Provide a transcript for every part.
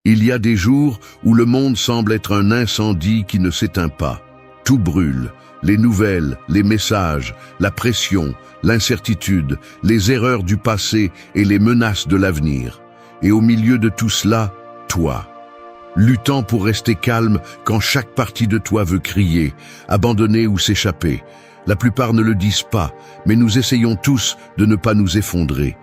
Il y a des jours où le monde semble être un incendie qui ne s'éteint pas. Tout brûle, les nouvelles, les messages, la pression, l'incertitude, les erreurs du passé et les menaces de l'avenir. Et au milieu de tout cela, toi, luttant pour rester calme quand chaque partie de toi veut crier, abandonner ou s'échapper. La plupart ne le disent pas, mais nous essayons tous de ne pas nous effondrer.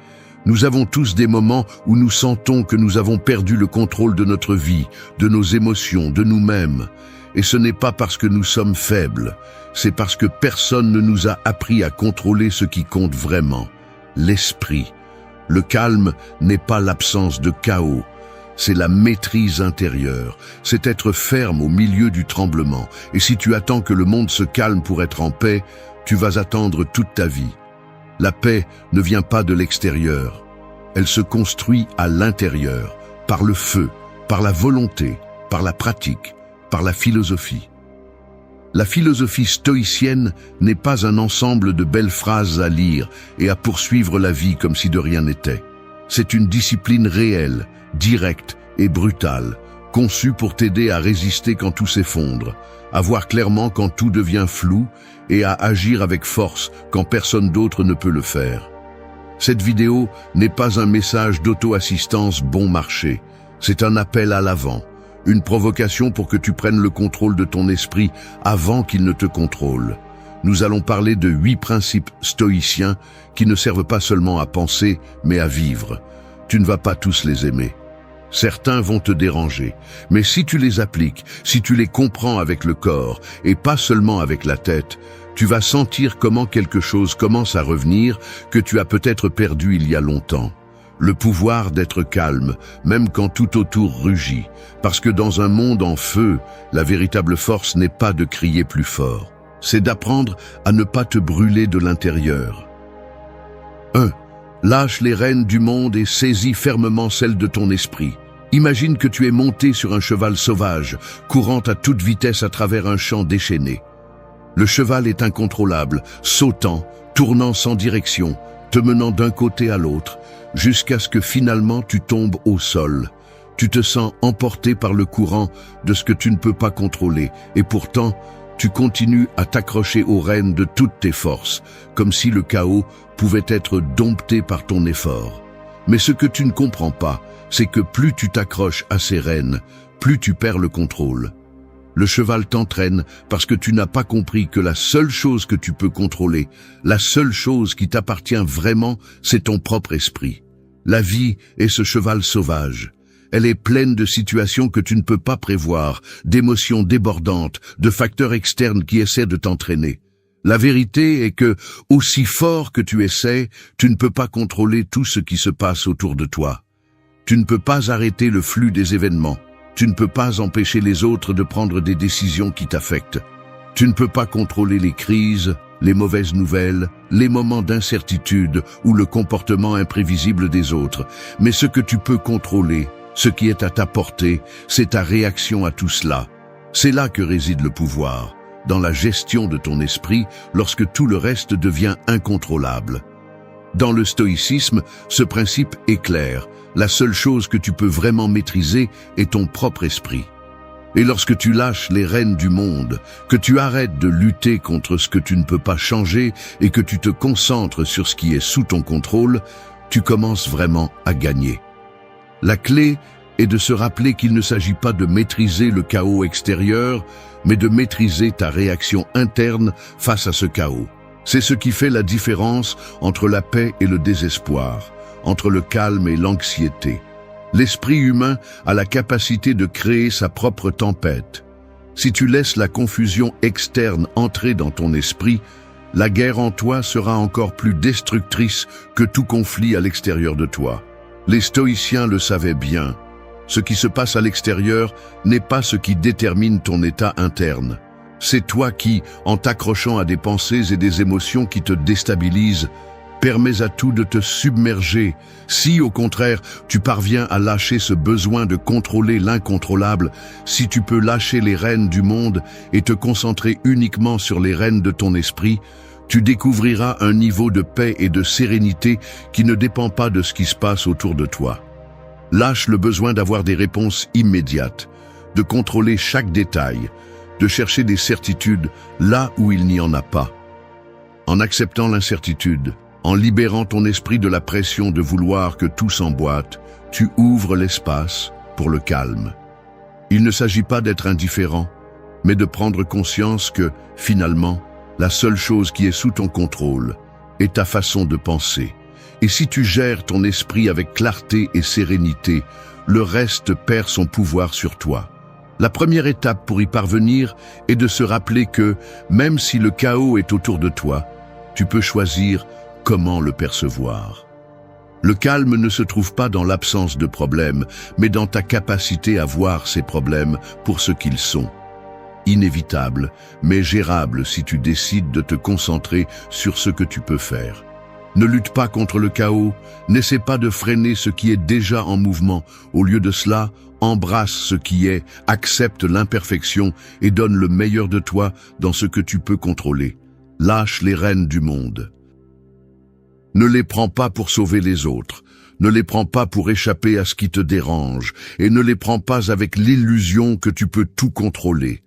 Nous avons tous des moments où nous sentons que nous avons perdu le contrôle de notre vie, de nos émotions, de nous-mêmes. Et ce n'est pas parce que nous sommes faibles, c'est parce que personne ne nous a appris à contrôler ce qui compte vraiment, l'esprit. Le calme n'est pas l'absence de chaos, c'est la maîtrise intérieure, c'est être ferme au milieu du tremblement. Et si tu attends que le monde se calme pour être en paix, tu vas attendre toute ta vie. La paix ne vient pas de l'extérieur, elle se construit à l'intérieur, par le feu, par la volonté, par la pratique, par la philosophie. La philosophie stoïcienne n'est pas un ensemble de belles phrases à lire et à poursuivre la vie comme si de rien n'était. C'est une discipline réelle, directe et brutale, conçue pour t'aider à résister quand tout s'effondre, à voir clairement quand tout devient flou et à agir avec force quand personne d'autre ne peut le faire. Cette vidéo n'est pas un message d'auto-assistance bon marché, c'est un appel à l'avant, une provocation pour que tu prennes le contrôle de ton esprit avant qu'il ne te contrôle. Nous allons parler de 8 principes stoïciens qui ne servent pas seulement à penser, mais à vivre. Tu ne vas pas tous les aimer. Certains vont te déranger, mais si tu les appliques, si tu les comprends avec le corps et pas seulement avec la tête, tu vas sentir comment quelque chose commence à revenir que tu as peut-être perdu il y a longtemps. Le pouvoir d'être calme, même quand tout autour rugit, parce que dans un monde en feu, la véritable force n'est pas de crier plus fort, c'est d'apprendre à ne pas te brûler de l'intérieur. 1. Lâche les rênes du monde et saisis fermement celles de ton esprit. Imagine que tu es monté sur un cheval sauvage, courant à toute vitesse à travers un champ déchaîné. Le cheval est incontrôlable, sautant, tournant sans direction, te menant d'un côté à l'autre, jusqu'à ce que finalement tu tombes au sol. Tu te sens emporté par le courant de ce que tu ne peux pas contrôler, et pourtant, tu continues à t'accrocher aux rênes de toutes tes forces, comme si le chaos pouvait être dompté par ton effort. Mais ce que tu ne comprends pas, c'est que plus tu t'accroches à ces rênes, plus tu perds le contrôle. Le cheval t'entraîne parce que tu n'as pas compris que la seule chose que tu peux contrôler, la seule chose qui t'appartient vraiment, c'est ton propre esprit. La vie est ce cheval sauvage. Elle est pleine de situations que tu ne peux pas prévoir, d'émotions débordantes, de facteurs externes qui essaient de t'entraîner. La vérité est que, aussi fort que tu essaies, tu ne peux pas contrôler tout ce qui se passe autour de toi. Tu ne peux pas arrêter le flux des événements. Tu ne peux pas empêcher les autres de prendre des décisions qui t'affectent. Tu ne peux pas contrôler les crises, les mauvaises nouvelles, les moments d'incertitude ou le comportement imprévisible des autres. Mais ce que tu peux contrôler, ce qui est à ta portée, c'est ta réaction à tout cela. C'est là que réside le pouvoir, dans la gestion de ton esprit lorsque tout le reste devient incontrôlable. Dans le stoïcisme, ce principe est clair. La seule chose que tu peux vraiment maîtriser est ton propre esprit. Et lorsque tu lâches les rênes du monde, que tu arrêtes de lutter contre ce que tu ne peux pas changer et que tu te concentres sur ce qui est sous ton contrôle, tu commences vraiment à gagner. La clé est de se rappeler qu'il ne s'agit pas de maîtriser le chaos extérieur, mais de maîtriser ta réaction interne face à ce chaos. C'est ce qui fait la différence entre la paix et le désespoir, entre le calme et l'anxiété. L'esprit humain a la capacité de créer sa propre tempête. Si tu laisses la confusion externe entrer dans ton esprit, la guerre en toi sera encore plus destructrice que tout conflit à l'extérieur de toi. Les stoïciens le savaient bien. Ce qui se passe à l'extérieur n'est pas ce qui détermine ton état interne. C'est toi qui, en t'accrochant à des pensées et des émotions qui te déstabilisent, permets à tout de te submerger. Si, au contraire, tu parviens à lâcher ce besoin de contrôler l'incontrôlable, si tu peux lâcher les rênes du monde et te concentrer uniquement sur les rênes de ton esprit, tu découvriras un niveau de paix et de sérénité qui ne dépend pas de ce qui se passe autour de toi. Lâche le besoin d'avoir des réponses immédiates, de contrôler chaque détail, de chercher des certitudes là où il n'y en a pas. En acceptant l'incertitude, en libérant ton esprit de la pression de vouloir que tout s'emboîte, tu ouvres l'espace pour le calme. Il ne s'agit pas d'être indifférent, mais de prendre conscience que, finalement, la seule chose qui est sous ton contrôle est ta façon de penser. Et si tu gères ton esprit avec clarté et sérénité, le reste perd son pouvoir sur toi. La première étape pour y parvenir est de se rappeler que, même si le chaos est autour de toi, tu peux choisir comment le percevoir. Le calme ne se trouve pas dans l'absence de problèmes, mais dans ta capacité à voir ces problèmes pour ce qu'ils sont. Inévitables, mais gérables si tu décides de te concentrer sur ce que tu peux faire. Ne lutte pas contre le chaos, n'essaie pas de freiner ce qui est déjà en mouvement. Au lieu de cela, embrasse ce qui est, accepte l'imperfection et donne le meilleur de toi dans ce que tu peux contrôler. Lâche les rênes du monde. Ne les prends pas pour sauver les autres, ne les prends pas pour échapper à ce qui te dérange, et ne les prends pas avec l'illusion que tu peux tout contrôler.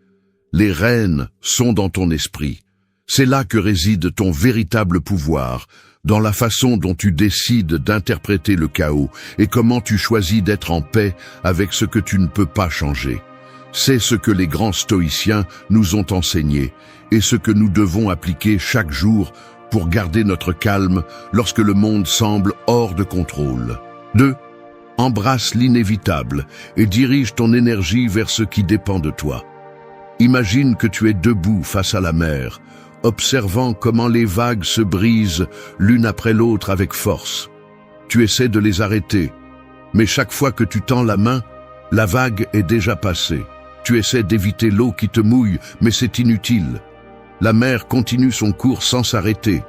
Les rênes sont dans ton esprit. C'est là que réside ton véritable pouvoir, dans la façon dont tu décides d'interpréter le chaos et comment tu choisis d'être en paix avec ce que tu ne peux pas changer. C'est ce que les grands stoïciens nous ont enseigné et ce que nous devons appliquer chaque jour pour garder notre calme lorsque le monde semble hors de contrôle. 2. Embrasse l'inévitable et dirige ton énergie vers ce qui dépend de toi. Imagine que tu es debout face à la mer, observant comment les vagues se brisent l'une après l'autre avec force. Tu essaies de les arrêter, mais chaque fois que tu tends la main, la vague est déjà passée. Tu essaies d'éviter l'eau qui te mouille, mais c'est inutile. La mer continue son cours sans s'arrêter.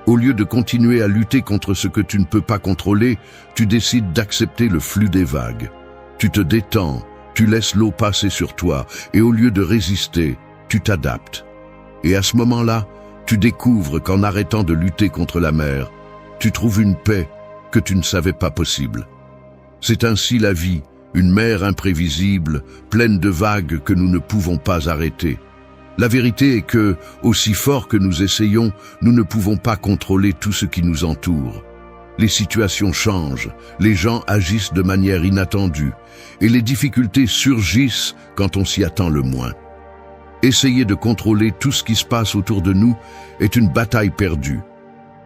Au lieu de continuer à lutter contre ce que tu ne peux pas contrôler, tu décides d'accepter le flux des vagues. Tu te détends, tu laisses l'eau passer sur toi, et au lieu de résister, tu t'adaptes. Et à ce moment-là, tu découvres qu'en arrêtant de lutter contre la mer, tu trouves une paix que tu ne savais pas possible. C'est ainsi la vie, une mer imprévisible, pleine de vagues que nous ne pouvons pas arrêter. La vérité est que, aussi fort que nous essayons, nous ne pouvons pas contrôler tout ce qui nous entoure. Les situations changent, les gens agissent de manière inattendue, et les difficultés surgissent quand on s'y attend le moins. Essayer de contrôler tout ce qui se passe autour de nous est une bataille perdue.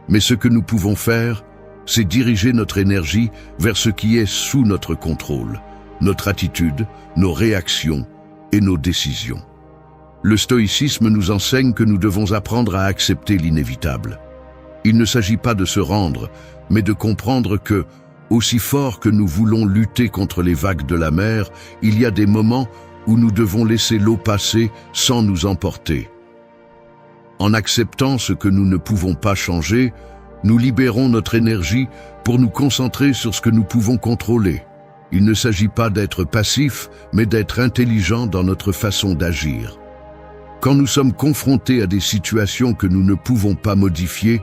Mais ce que nous pouvons faire, c'est diriger notre énergie vers ce qui est sous notre contrôle, notre attitude, nos réactions et nos décisions. Le stoïcisme nous enseigne que nous devons apprendre à accepter l'inévitable. Il ne s'agit pas de se rendre, mais de comprendre que, aussi fort que nous voulons lutter contre les vagues de la mer, il y a des moments où nous devons laisser l'eau passer sans nous emporter. En acceptant ce que nous ne pouvons pas changer, nous libérons notre énergie pour nous concentrer sur ce que nous pouvons contrôler. Il ne s'agit pas d'être passif, mais d'être intelligent dans notre façon d'agir. Quand nous sommes confrontés à des situations que nous ne pouvons pas modifier,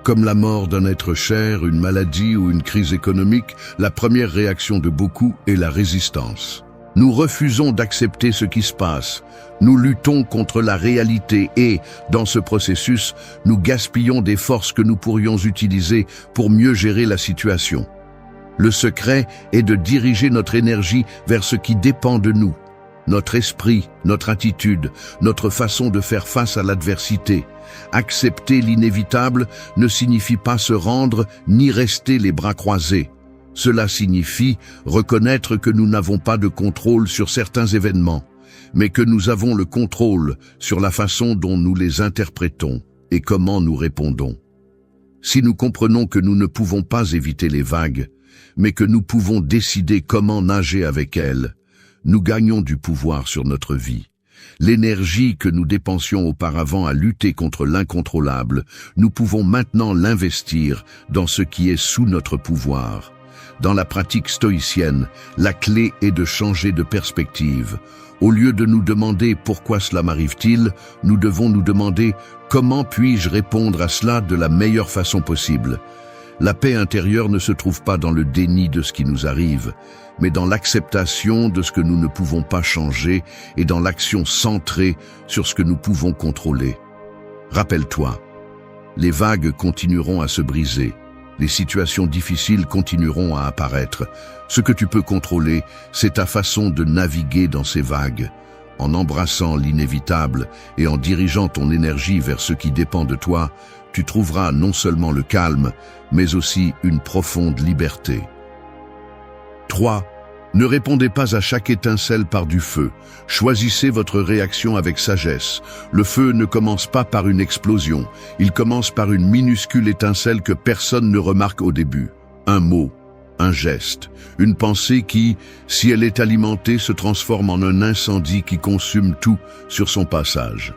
comme la mort d'un être cher, une maladie ou une crise économique, la première réaction de beaucoup est la résistance. Nous refusons d'accepter ce qui se passe. Nous luttons contre la réalité et, dans ce processus, nous gaspillons des forces que nous pourrions utiliser pour mieux gérer la situation. Le secret est de diriger notre énergie vers ce qui dépend de nous. Notre esprit, notre attitude, notre façon de faire face à l'adversité. Accepter l'inévitable ne signifie pas se rendre ni rester les bras croisés. Cela signifie reconnaître que nous n'avons pas de contrôle sur certains événements, mais que nous avons le contrôle sur la façon dont nous les interprétons et comment nous répondons. Si nous comprenons que nous ne pouvons pas éviter les vagues, mais que nous pouvons décider comment nager avec elles, nous gagnons du pouvoir sur notre vie. L'énergie que nous dépensions auparavant à lutter contre l'incontrôlable, nous pouvons maintenant l'investir dans ce qui est sous notre pouvoir. Dans la pratique stoïcienne, la clé est de changer de perspective. Au lieu de nous demander pourquoi cela m'arrive-t-il, nous devons nous demander comment puis-je répondre à cela de la meilleure façon possible. La paix intérieure ne se trouve pas dans le déni de ce qui nous arrive, mais dans l'acceptation de ce que nous ne pouvons pas changer et dans l'action centrée sur ce que nous pouvons contrôler. Rappelle-toi, les vagues continueront à se briser, les situations difficiles continueront à apparaître. Ce que tu peux contrôler, c'est ta façon de naviguer dans ces vagues. En embrassant l'inévitable et en dirigeant ton énergie vers ce qui dépend de toi, tu trouveras non seulement le calme, mais aussi une profonde liberté. 3. Ne répondez pas à chaque étincelle par du feu. Choisissez votre réaction avec sagesse. Le feu ne commence pas par une explosion. Il commence par une minuscule étincelle que personne ne remarque au début. Un mot, un geste, une pensée qui, si elle est alimentée, se transforme en un incendie qui consume tout sur son passage.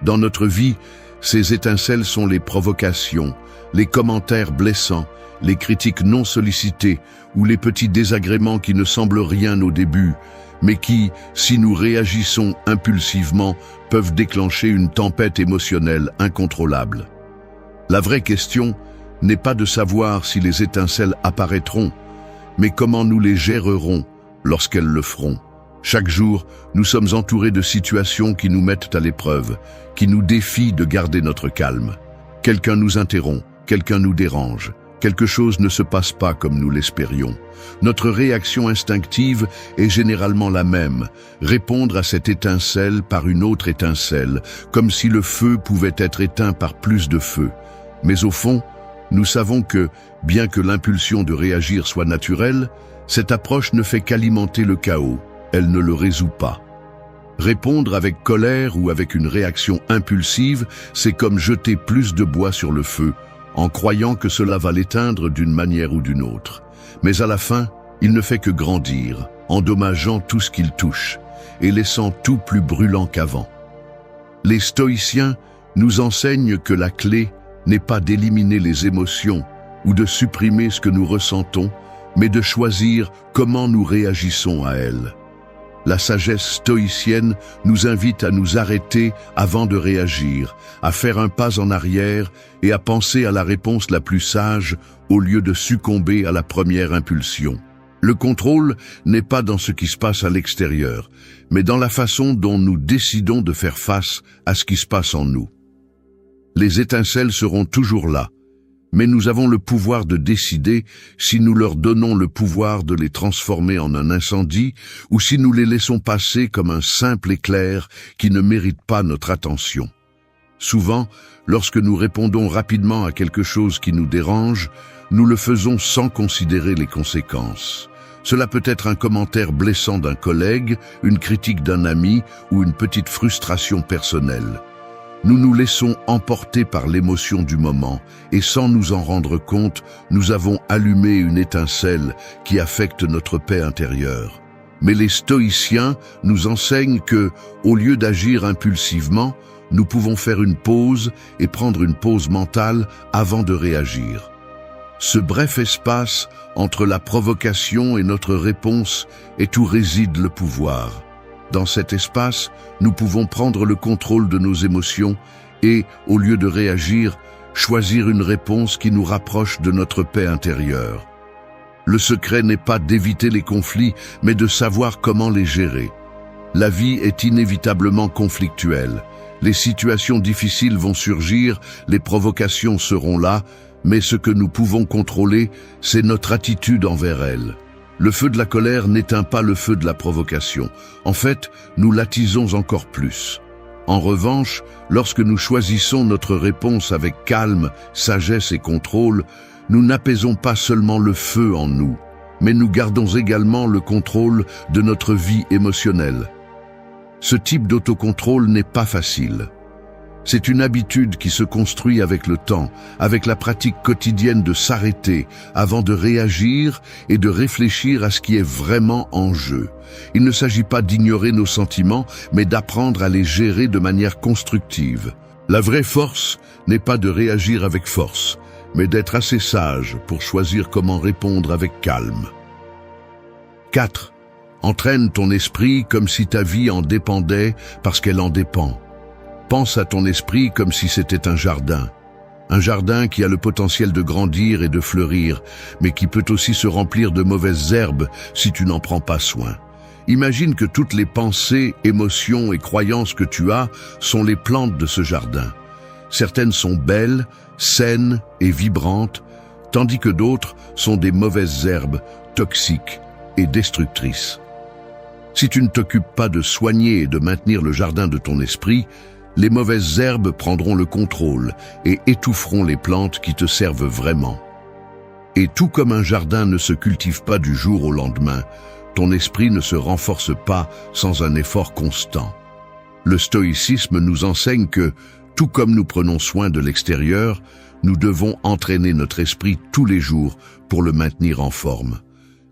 Dans notre vie, ces étincelles sont les provocations, les commentaires blessants, les critiques non sollicitées ou les petits désagréments qui ne semblent rien au début, mais qui, si nous réagissons impulsivement, peuvent déclencher une tempête émotionnelle incontrôlable. La vraie question n'est pas de savoir si les étincelles apparaîtront, mais comment nous les gérerons lorsqu'elles le feront. Chaque jour, nous sommes entourés de situations qui nous mettent à l'épreuve, qui nous défient de garder notre calme. Quelqu'un nous interrompt, quelqu'un nous dérange, quelque chose ne se passe pas comme nous l'espérions. Notre réaction instinctive est généralement la même, répondre à cette étincelle par une autre étincelle, comme si le feu pouvait être éteint par plus de feu. Mais au fond, nous savons que, bien que l'impulsion de réagir soit naturelle, cette approche ne fait qu'alimenter le chaos, elle ne le résout pas. Répondre avec colère ou avec une réaction impulsive, c'est comme jeter plus de bois sur le feu, en croyant que cela va l'éteindre d'une manière ou d'une autre. Mais à la fin, il ne fait que grandir, endommageant tout ce qu'il touche, et laissant tout plus brûlant qu'avant. Les stoïciens nous enseignent que la clé n'est pas d'éliminer les émotions ou de supprimer ce que nous ressentons, mais de choisir comment nous réagissons à elles. La sagesse stoïcienne nous invite à nous arrêter avant de réagir, à faire un pas en arrière et à penser à la réponse la plus sage au lieu de succomber à la première impulsion. Le contrôle n'est pas dans ce qui se passe à l'extérieur, mais dans la façon dont nous décidons de faire face à ce qui se passe en nous. Les étincelles seront toujours là, mais nous avons le pouvoir de décider si nous leur donnons le pouvoir de les transformer en un incendie ou si nous les laissons passer comme un simple éclair qui ne mérite pas notre attention. Souvent, lorsque nous répondons rapidement à quelque chose qui nous dérange, nous le faisons sans considérer les conséquences. Cela peut être un commentaire blessant d'un collègue, une critique d'un ami ou une petite frustration personnelle. Nous nous laissons emporter par l'émotion du moment et sans nous en rendre compte, nous avons allumé une étincelle qui affecte notre paix intérieure. Mais les stoïciens nous enseignent que, au lieu d'agir impulsivement, nous pouvons faire une pause et prendre une pause mentale avant de réagir. Ce bref espace entre la provocation et notre réponse est où réside le pouvoir. Dans cet espace, nous pouvons prendre le contrôle de nos émotions et, au lieu de réagir, choisir une réponse qui nous rapproche de notre paix intérieure. Le secret n'est pas d'éviter les conflits, mais de savoir comment les gérer. La vie est inévitablement conflictuelle. Les situations difficiles vont surgir, les provocations seront là, mais ce que nous pouvons contrôler, c'est notre attitude envers elles. Le feu de la colère n'éteint pas le feu de la provocation. En fait, nous l'attisons encore plus. En revanche, lorsque nous choisissons notre réponse avec calme, sagesse et contrôle, nous n'apaisons pas seulement le feu en nous, mais nous gardons également le contrôle de notre vie émotionnelle. Ce type d'autocontrôle n'est pas facile. C'est une habitude qui se construit avec le temps, avec la pratique quotidienne de s'arrêter avant de réagir et de réfléchir à ce qui est vraiment en jeu. Il ne s'agit pas d'ignorer nos sentiments, mais d'apprendre à les gérer de manière constructive. La vraie force n'est pas de réagir avec force, mais d'être assez sage pour choisir comment répondre avec calme. 4. Entraîne ton esprit comme si ta vie en dépendait parce qu'elle en dépend. Pense à ton esprit comme si c'était un jardin. Un jardin qui a le potentiel de grandir et de fleurir, mais qui peut aussi se remplir de mauvaises herbes si tu n'en prends pas soin. Imagine que toutes les pensées, émotions et croyances que tu as sont les plantes de ce jardin. Certaines sont belles, saines et vibrantes, tandis que d'autres sont des mauvaises herbes, toxiques et destructrices. Si tu ne t'occupes pas de soigner et de maintenir le jardin de ton esprit, les mauvaises herbes prendront le contrôle et étoufferont les plantes qui te servent vraiment. Et tout comme un jardin ne se cultive pas du jour au lendemain, ton esprit ne se renforce pas sans un effort constant. Le stoïcisme nous enseigne que, tout comme nous prenons soin de l'extérieur, nous devons entraîner notre esprit tous les jours pour le maintenir en forme.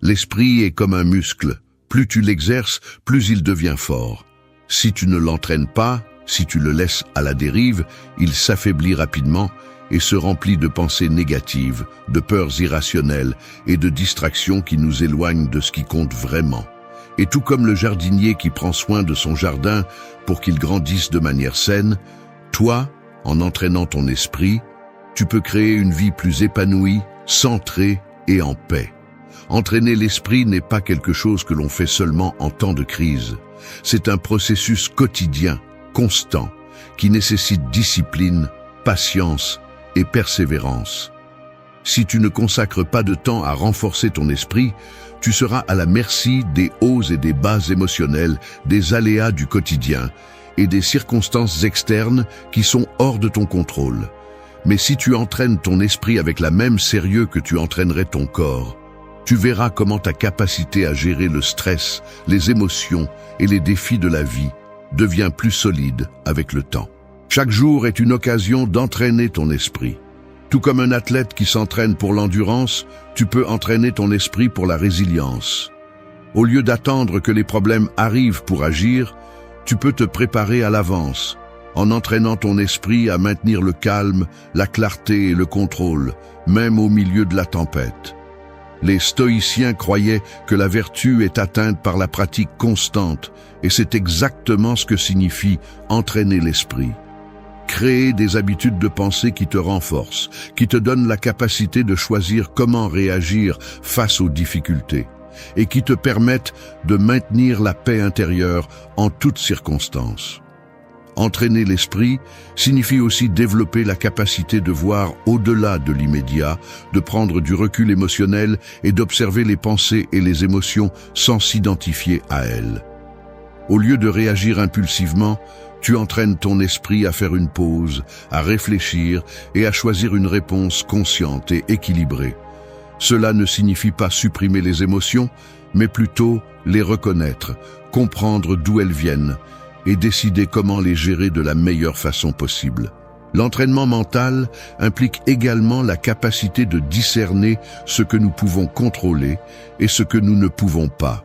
L'esprit est comme un muscle. Plus tu l'exerces, plus il devient fort. Si tu ne l'entraînes pas, si tu le laisses à la dérive, il s'affaiblit rapidement et se remplit de pensées négatives, de peurs irrationnelles et de distractions qui nous éloignent de ce qui compte vraiment. Et tout comme le jardinier qui prend soin de son jardin pour qu'il grandisse de manière saine, toi, en entraînant ton esprit, tu peux créer une vie plus épanouie, centrée et en paix. Entraîner l'esprit n'est pas quelque chose que l'on fait seulement en temps de crise. C'est un processus quotidien, constant, qui nécessite discipline, patience et persévérance. Si tu ne consacres pas de temps à renforcer ton esprit, tu seras à la merci des hauts et des bas émotionnels, des aléas du quotidien et des circonstances externes qui sont hors de ton contrôle. Mais si tu entraînes ton esprit avec la même sérieux que tu entraînerais ton corps, tu verras comment ta capacité à gérer le stress, les émotions et les défis de la vie devient plus solide avec le temps. Chaque jour est une occasion d'entraîner ton esprit. Tout comme un athlète qui s'entraîne pour l'endurance, tu peux entraîner ton esprit pour la résilience. Au lieu d'attendre que les problèmes arrivent pour agir, tu peux te préparer à l'avance, en entraînant ton esprit à maintenir le calme, la clarté et le contrôle, même au milieu de la tempête. Les stoïciens croyaient que la vertu est atteinte par la pratique constante, et c'est exactement ce que signifie entraîner l'esprit. Créer des habitudes de pensée qui te renforcent, qui te donnent la capacité de choisir comment réagir face aux difficultés, et qui te permettent de maintenir la paix intérieure en toutes circonstances. Entraîner l'esprit signifie aussi développer la capacité de voir au-delà de l'immédiat, de prendre du recul émotionnel et d'observer les pensées et les émotions sans s'identifier à elles. Au lieu de réagir impulsivement, tu entraînes ton esprit à faire une pause, à réfléchir et à choisir une réponse consciente et équilibrée. Cela ne signifie pas supprimer les émotions, mais plutôt les reconnaître, comprendre d'où elles viennent et décider comment les gérer de la meilleure façon possible. L'entraînement mental implique également la capacité de discerner ce que nous pouvons contrôler et ce que nous ne pouvons pas.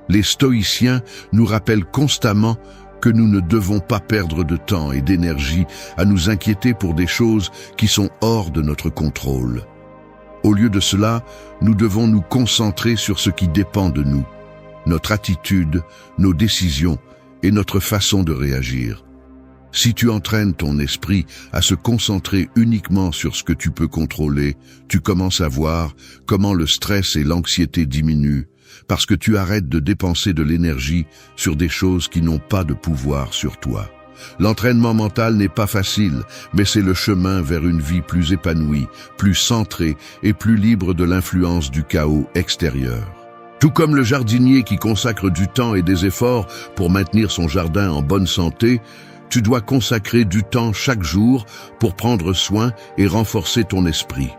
Les stoïciens nous rappellent constamment que nous ne devons pas perdre de temps et d'énergie à nous inquiéter pour des choses qui sont hors de notre contrôle. Au lieu de cela, nous devons nous concentrer sur ce qui dépend de nous, notre attitude, nos décisions et notre façon de réagir. Si tu entraînes ton esprit à se concentrer uniquement sur ce que tu peux contrôler, tu commences à voir comment le stress et l'anxiété diminuent, parce que tu arrêtes de dépenser de l'énergie sur des choses qui n'ont pas de pouvoir sur toi. L'entraînement mental n'est pas facile, mais c'est le chemin vers une vie plus épanouie, plus centrée et plus libre de l'influence du chaos extérieur. Tout comme le jardinier qui consacre du temps et des efforts pour maintenir son jardin en bonne santé, tu dois consacrer du temps chaque jour pour prendre soin et renforcer ton esprit.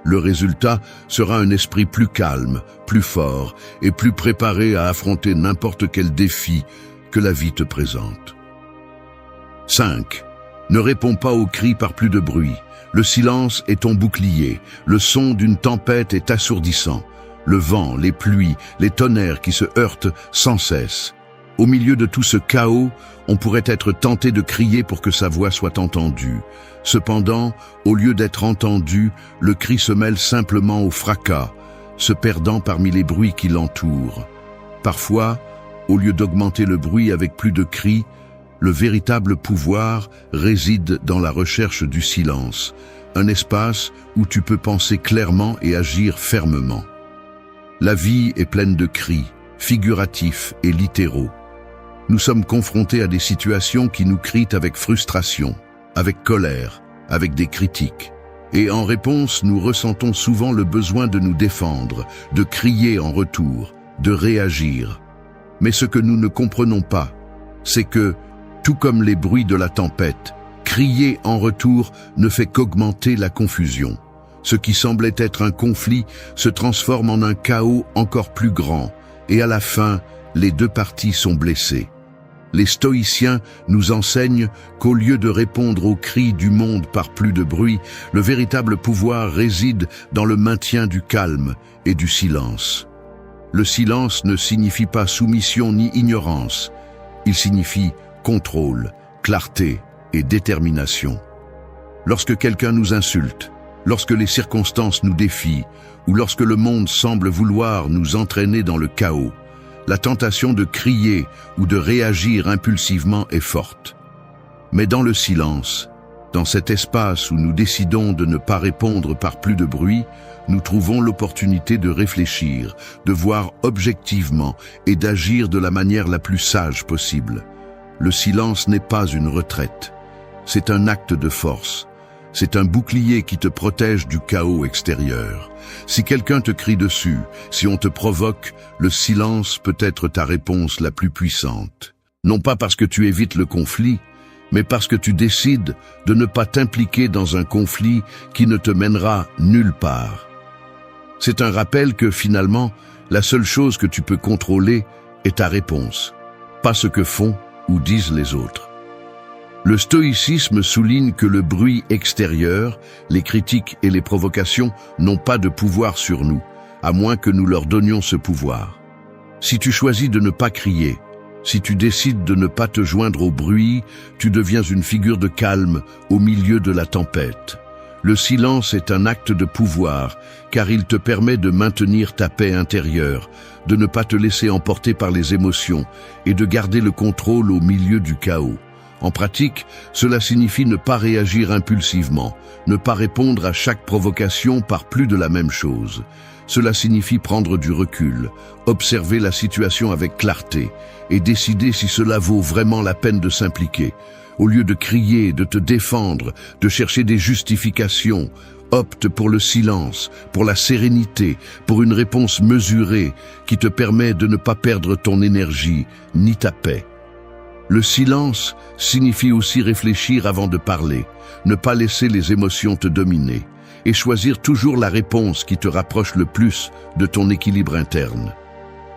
Le résultat sera un esprit plus calme, plus fort et plus préparé à affronter n'importe quel défi que la vie te présente. 5. Ne réponds pas aux cris par plus de bruit. Le silence est ton bouclier. Le son d'une tempête est assourdissant. Le vent, les pluies, les tonnerres qui se heurtent sans cesse. Au milieu de tout ce chaos, on pourrait être tenté de crier pour que sa voix soit entendue. Cependant, au lieu d'être entendu, le cri se mêle simplement au fracas, se perdant parmi les bruits qui l'entourent. Parfois, au lieu d'augmenter le bruit avec plus de cris, le véritable pouvoir réside dans la recherche du silence, un espace où tu peux penser clairement et agir fermement. La vie est pleine de cris, figuratifs et littéraux. Nous sommes confrontés à des situations qui nous crient avec frustration, avec colère, avec des critiques. Et en réponse, nous ressentons souvent le besoin de nous défendre, de crier en retour, de réagir. Mais ce que nous ne comprenons pas, c'est que, tout comme les bruits de la tempête, crier en retour ne fait qu'augmenter la confusion. Ce qui semblait être un conflit se transforme en un chaos encore plus grand, et à la fin, les deux parties sont blessées. Les stoïciens nous enseignent qu'au lieu de répondre aux cris du monde par plus de bruit, le véritable pouvoir réside dans le maintien du calme et du silence. Le silence ne signifie pas soumission ni ignorance, il signifie contrôle, clarté et détermination. Lorsque quelqu'un nous insulte, lorsque les circonstances nous défient, ou lorsque le monde semble vouloir nous entraîner dans le chaos, la tentation de crier ou de réagir impulsivement est forte. Mais dans le silence, dans cet espace où nous décidons de ne pas répondre par plus de bruit, nous trouvons l'opportunité de réfléchir, de voir objectivement et d'agir de la manière la plus sage possible. Le silence n'est pas une retraite, c'est un acte de force. C'est un bouclier qui te protège du chaos extérieur. Si quelqu'un te crie dessus, si on te provoque, le silence peut être ta réponse la plus puissante. Non pas parce que tu évites le conflit, mais parce que tu décides de ne pas t'impliquer dans un conflit qui ne te mènera nulle part. C'est un rappel que finalement, la seule chose que tu peux contrôler est ta réponse, pas ce que font ou disent les autres. Le stoïcisme souligne que le bruit extérieur, les critiques et les provocations n'ont pas de pouvoir sur nous, à moins que nous leur donnions ce pouvoir. Si tu choisis de ne pas crier, si tu décides de ne pas te joindre au bruit, tu deviens une figure de calme au milieu de la tempête. Le silence est un acte de pouvoir, car il te permet de maintenir ta paix intérieure, de ne pas te laisser emporter par les émotions et de garder le contrôle au milieu du chaos. En pratique, cela signifie ne pas réagir impulsivement, ne pas répondre à chaque provocation par plus de la même chose. Cela signifie prendre du recul, observer la situation avec clarté et décider si cela vaut vraiment la peine de s'impliquer. Au lieu de crier, de te défendre, de chercher des justifications, opte pour le silence, pour la sérénité, pour une réponse mesurée qui te permet de ne pas perdre ton énergie ni ta paix. Le silence signifie aussi réfléchir avant de parler, ne pas laisser les émotions te dominer et choisir toujours la réponse qui te rapproche le plus de ton équilibre interne.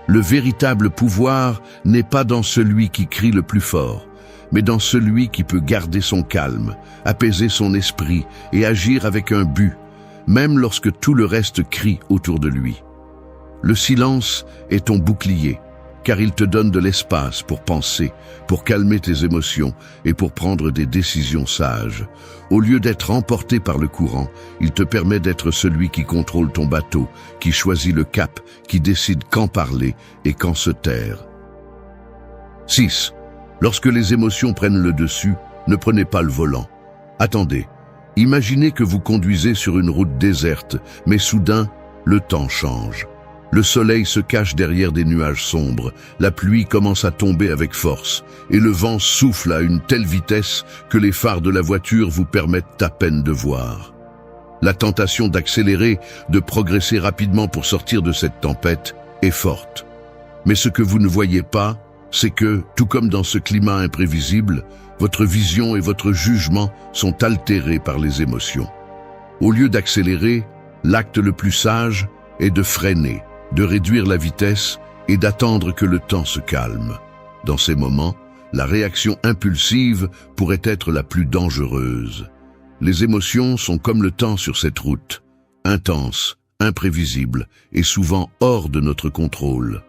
Le véritable pouvoir n'est pas dans celui qui crie le plus fort, mais dans celui qui peut garder son calme, apaiser son esprit et agir avec un but, même lorsque tout le reste crie autour de lui. Le silence est ton bouclier, car il te donne de l'espace pour penser, pour calmer tes émotions et pour prendre des décisions sages. Au lieu d'être emporté par le courant, il te permet d'être celui qui contrôle ton bateau, qui choisit le cap, qui décide quand parler et quand se taire. 6. Lorsque les émotions prennent le dessus, ne prenez pas le volant. Attendez. Imaginez que vous conduisez sur une route déserte, mais soudain, le temps change. Le soleil se cache derrière des nuages sombres, la pluie commence à tomber avec force, et le vent souffle à une telle vitesse que les phares de la voiture vous permettent à peine de voir. La tentation d'accélérer, de progresser rapidement pour sortir de cette tempête, est forte. Mais ce que vous ne voyez pas, c'est que, tout comme dans ce climat imprévisible, votre vision et votre jugement sont altérés par les émotions. Au lieu d'accélérer, l'acte le plus sage est de freiner, de réduire la vitesse et d'attendre que le temps se calme. Dans ces moments, la réaction impulsive pourrait être la plus dangereuse. Les émotions sont comme le temps sur cette route, intenses, imprévisibles et souvent hors de notre contrôle.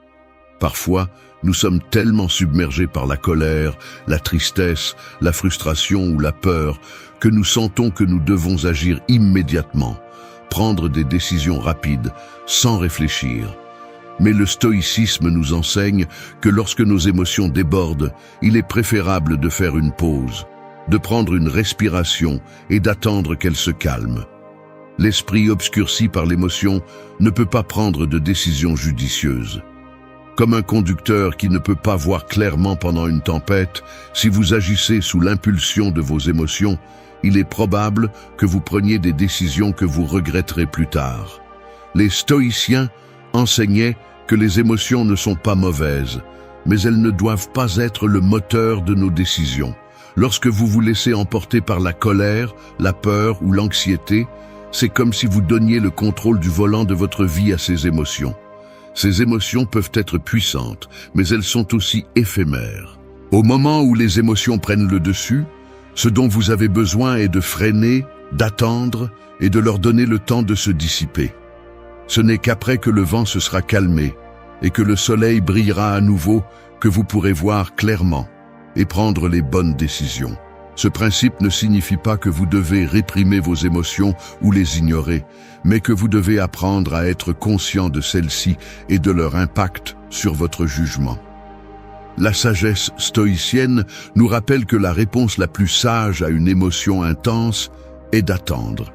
Parfois, nous sommes tellement submergés par la colère, la tristesse, la frustration ou la peur que nous sentons que nous devons agir immédiatement, prendre des décisions rapides, sans réfléchir. Mais le stoïcisme nous enseigne que lorsque nos émotions débordent, il est préférable de faire une pause, de prendre une respiration et d'attendre qu'elle se calme. L'esprit obscurci par l'émotion ne peut pas prendre de décisions judicieuses. Comme un conducteur qui ne peut pas voir clairement pendant une tempête, si vous agissez sous l'impulsion de vos émotions, il est probable que vous preniez des décisions que vous regretterez plus tard. Les stoïciens enseignaient que les émotions ne sont pas mauvaises, mais elles ne doivent pas être le moteur de nos décisions. Lorsque vous vous laissez emporter par la colère, la peur ou l'anxiété, c'est comme si vous donniez le contrôle du volant de votre vie à ces émotions. Ces émotions peuvent être puissantes, mais elles sont aussi éphémères. Au moment où les émotions prennent le dessus, ce dont vous avez besoin est de freiner, d'attendre et de leur donner le temps de se dissiper. Ce n'est qu'après que le vent se sera calmé et que le soleil brillera à nouveau que vous pourrez voir clairement et prendre les bonnes décisions. Ce principe ne signifie pas que vous devez réprimer vos émotions ou les ignorer, mais que vous devez apprendre à être conscient de celles-ci et de leur impact sur votre jugement. La sagesse stoïcienne nous rappelle que la réponse la plus sage à une émotion intense est d'attendre.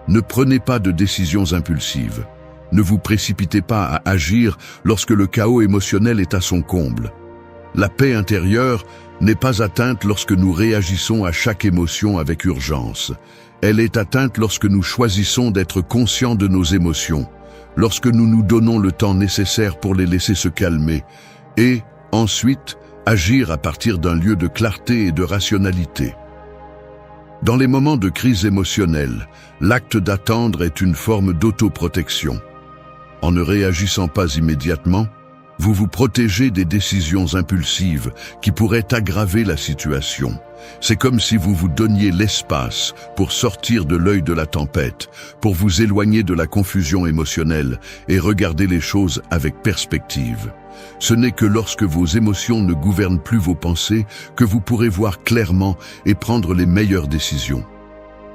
Ne prenez pas de décisions impulsives. Ne vous précipitez pas à agir lorsque le chaos émotionnel est à son comble. La paix intérieure n'est pas atteinte lorsque nous réagissons à chaque émotion avec urgence. Elle est atteinte lorsque nous choisissons d'être conscients de nos émotions, lorsque nous nous donnons le temps nécessaire pour les laisser se calmer, et, ensuite, agir à partir d'un lieu de clarté et de rationalité. Dans les moments de crise émotionnelle, l'acte d'attendre est une forme d'autoprotection. En ne réagissant pas immédiatement, vous vous protégez des décisions impulsives qui pourraient aggraver la situation. C'est comme si vous vous donniez l'espace pour sortir de l'œil de la tempête, pour vous éloigner de la confusion émotionnelle et regarder les choses avec perspective. Ce n'est que lorsque vos émotions ne gouvernent plus vos pensées que vous pourrez voir clairement et prendre les meilleures décisions.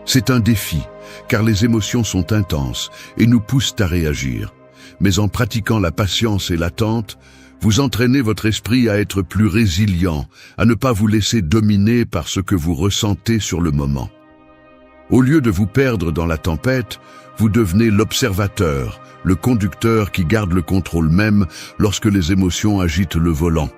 C'est un défi, car les émotions sont intenses et nous poussent à réagir. Mais en pratiquant la patience et l'attente, vous entraînez votre esprit à être plus résilient, à ne pas vous laisser dominer par ce que vous ressentez sur le moment. Au lieu de vous perdre dans la tempête, vous devenez l'observateur, le conducteur qui garde le contrôle même lorsque les émotions agitent le volant.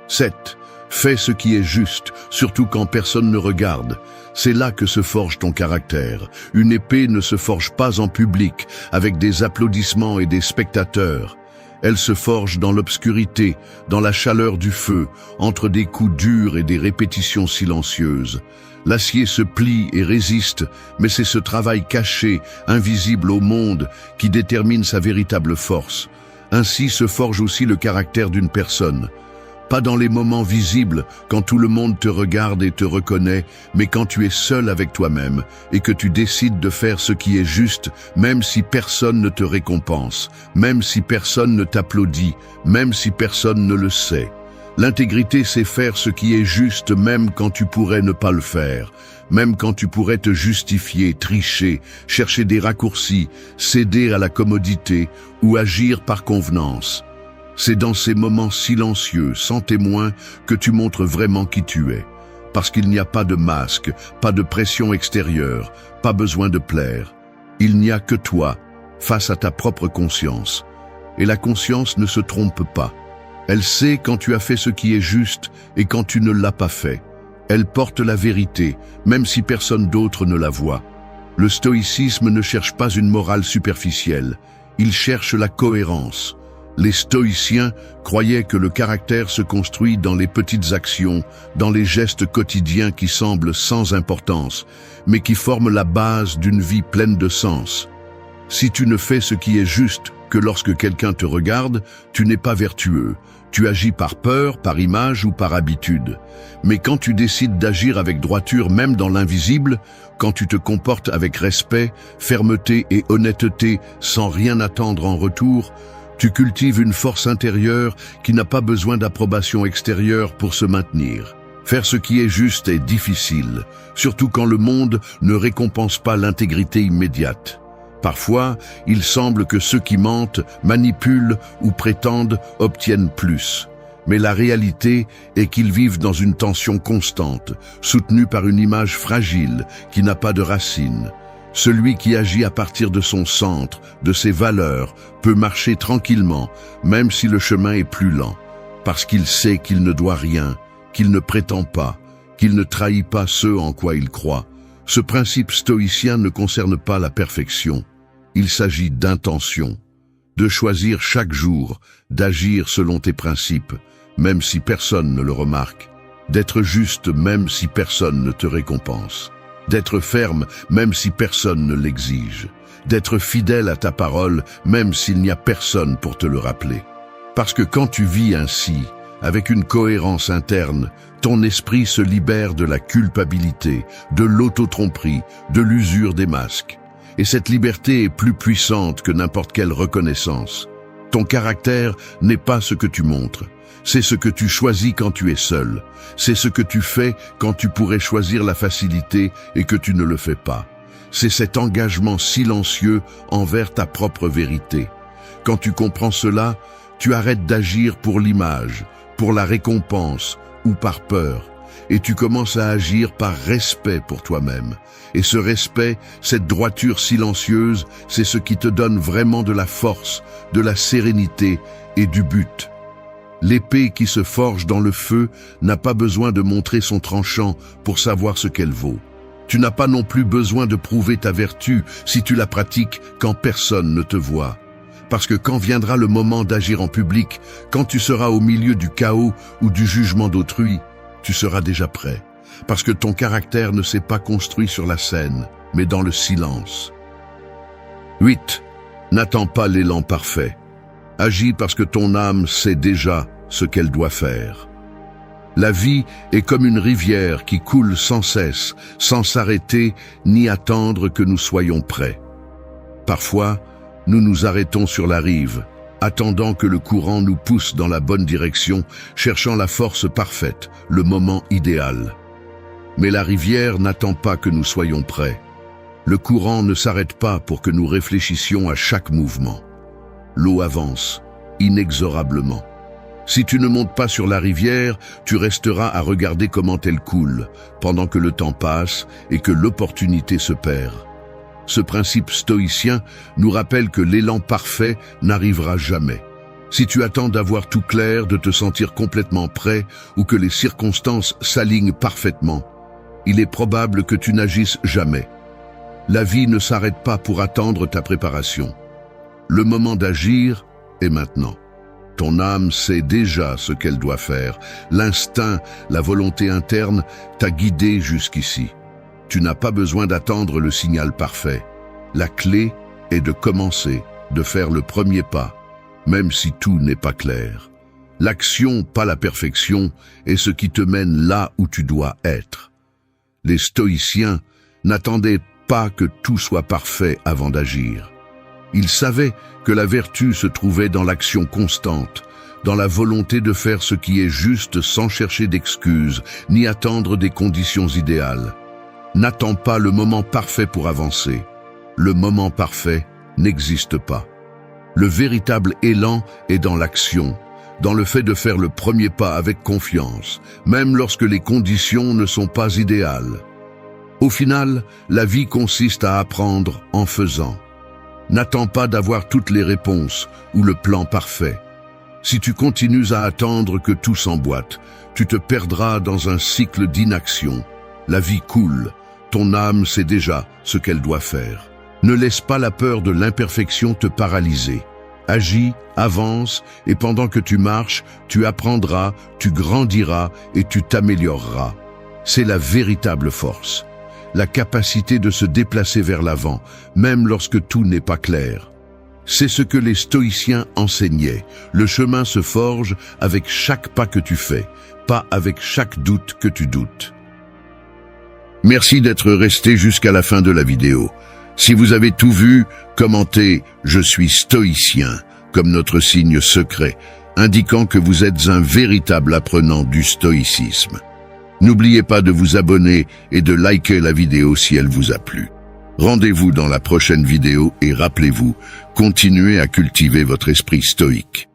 7. Fais ce qui est juste, surtout quand personne ne regarde. C'est là que se forge ton caractère. Une épée ne se forge pas en public, avec des applaudissements et des spectateurs. Elle se forge dans l'obscurité, dans la chaleur du feu, entre des coups durs et des répétitions silencieuses. L'acier se plie et résiste, mais c'est ce travail caché, invisible au monde, qui détermine sa véritable force. Ainsi se forge aussi le caractère d'une personne. Pas dans les moments visibles, quand tout le monde te regarde et te reconnaît, mais quand tu es seul avec toi-même et que tu décides de faire ce qui est juste, même si personne ne te récompense, même si personne ne t'applaudit, même si personne ne le sait. L'intégrité, c'est faire ce qui est juste même quand tu pourrais ne pas le faire, même quand tu pourrais te justifier, tricher, chercher des raccourcis, céder à la commodité ou agir par convenance. C'est dans ces moments silencieux, sans témoin, que tu montres vraiment qui tu es. Parce qu'il n'y a pas de masque, pas de pression extérieure, pas besoin de plaire. Il n'y a que toi, face à ta propre conscience. Et la conscience ne se trompe pas. Elle sait quand tu as fait ce qui est juste et quand tu ne l'as pas fait. Elle porte la vérité, même si personne d'autre ne la voit. Le stoïcisme ne cherche pas une morale superficielle. Il cherche la cohérence. Les stoïciens croyaient que le caractère se construit dans les petites actions, dans les gestes quotidiens qui semblent sans importance, mais qui forment la base d'une vie pleine de sens. Si tu ne fais ce qui est juste que lorsque quelqu'un te regarde, tu n'es pas vertueux. Tu agis par peur, par image ou par habitude. Mais quand tu décides d'agir avec droiture même dans l'invisible, quand tu te comportes avec respect, fermeté et honnêteté sans rien attendre en retour, tu cultives une force intérieure qui n'a pas besoin d'approbation extérieure pour se maintenir. Faire ce qui est juste est difficile, surtout quand le monde ne récompense pas l'intégrité immédiate. Parfois, il semble que ceux qui mentent, manipulent ou prétendent obtiennent plus. Mais la réalité est qu'ils vivent dans une tension constante, soutenue par une image fragile qui n'a pas de racines. Celui qui agit à partir de son centre, de ses valeurs, peut marcher tranquillement, même si le chemin est plus lent, parce qu'il sait qu'il ne doit rien, qu'il ne prétend pas, qu'il ne trahit pas ce en quoi il croit. Ce principe stoïcien ne concerne pas la perfection. Il s'agit d'intention, de choisir chaque jour, d'agir selon tes principes, même si personne ne le remarque, d'être juste même si personne ne te récompense, d'être ferme même si personne ne l'exige, d'être fidèle à ta parole même s'il n'y a personne pour te le rappeler. Parce que quand tu vis ainsi, avec une cohérence interne, ton esprit se libère de la culpabilité, de l'auto-tromperie, de l'usure des masques. Et cette liberté est plus puissante que n'importe quelle reconnaissance. Ton caractère n'est pas ce que tu montres. C'est ce que tu choisis quand tu es seul. C'est ce que tu fais quand tu pourrais choisir la facilité et que tu ne le fais pas. C'est cet engagement silencieux envers ta propre vérité. Quand tu comprends cela, tu arrêtes d'agir pour l'image, pour la récompense ou par peur. Et tu commences à agir par respect pour toi-même. Et ce respect, cette droiture silencieuse, c'est ce qui te donne vraiment de la force, de la sérénité et du but. L'épée qui se forge dans le feu n'a pas besoin de montrer son tranchant pour savoir ce qu'elle vaut. Tu n'as pas non plus besoin de prouver ta vertu si tu la pratiques quand personne ne te voit. Parce que quand viendra le moment d'agir en public, quand tu seras au milieu du chaos ou du jugement d'autrui, tu seras déjà prêt. Parce que ton caractère ne s'est pas construit sur la scène, mais dans le silence. 8. N'attends pas l'élan parfait. Agis parce que ton âme sait déjà ce qu'elle doit faire. La vie est comme une rivière qui coule sans cesse, sans s'arrêter ni attendre que nous soyons prêts. Parfois, nous nous arrêtons sur la rive, attendant que le courant nous pousse dans la bonne direction, cherchant la force parfaite, le moment idéal. Mais la rivière n'attend pas que nous soyons prêts. Le courant ne s'arrête pas pour que nous réfléchissions à chaque mouvement. L'eau avance, inexorablement. Si tu ne montes pas sur la rivière, tu resteras à regarder comment elle coule, pendant que le temps passe et que l'opportunité se perd. Ce principe stoïcien nous rappelle que l'élan parfait n'arrivera jamais. Si tu attends d'avoir tout clair, de te sentir complètement prêt ou que les circonstances s'alignent parfaitement, il est probable que tu n'agisses jamais. La vie ne s'arrête pas pour attendre ta préparation. Le moment d'agir est maintenant. Ton âme sait déjà ce qu'elle doit faire. L'instinct, la volonté interne t'a guidé jusqu'ici. Tu n'as pas besoin d'attendre le signal parfait. La clé est de commencer, de faire le premier pas, même si tout n'est pas clair. L'action, pas la perfection, est ce qui te mène là où tu dois être. Les stoïciens n'attendaient pas que tout soit parfait avant d'agir. Ils savaient que la vertu se trouvait dans l'action constante, dans la volonté de faire ce qui est juste sans chercher d'excuses, ni attendre des conditions idéales. N'attends pas le moment parfait pour avancer. Le moment parfait n'existe pas. Le véritable élan est dans l'action, dans le fait de faire le premier pas avec confiance, même lorsque les conditions ne sont pas idéales. Au final, la vie consiste à apprendre en faisant. N'attends pas d'avoir toutes les réponses ou le plan parfait. Si tu continues à attendre que tout s'emboîte, tu te perdras dans un cycle d'inaction. La vie coule, ton âme sait déjà ce qu'elle doit faire. Ne laisse pas la peur de l'imperfection te paralyser. Agis, avance, et pendant que tu marches, tu apprendras, tu grandiras et tu t'amélioreras. C'est la véritable force. La capacité de se déplacer vers l'avant, même lorsque tout n'est pas clair. C'est ce que les stoïciens enseignaient. Le chemin se forge avec chaque pas que tu fais, pas avec chaque doute que tu doutes. Merci d'être resté jusqu'à la fin de la vidéo. Si vous avez tout vu, commentez « Je suis stoïcien » comme notre signe secret, indiquant que vous êtes un véritable apprenant du stoïcisme. N'oubliez pas de vous abonner et de liker la vidéo si elle vous a plu. Rendez-vous dans la prochaine vidéo et rappelez-vous, continuez à cultiver votre esprit stoïque.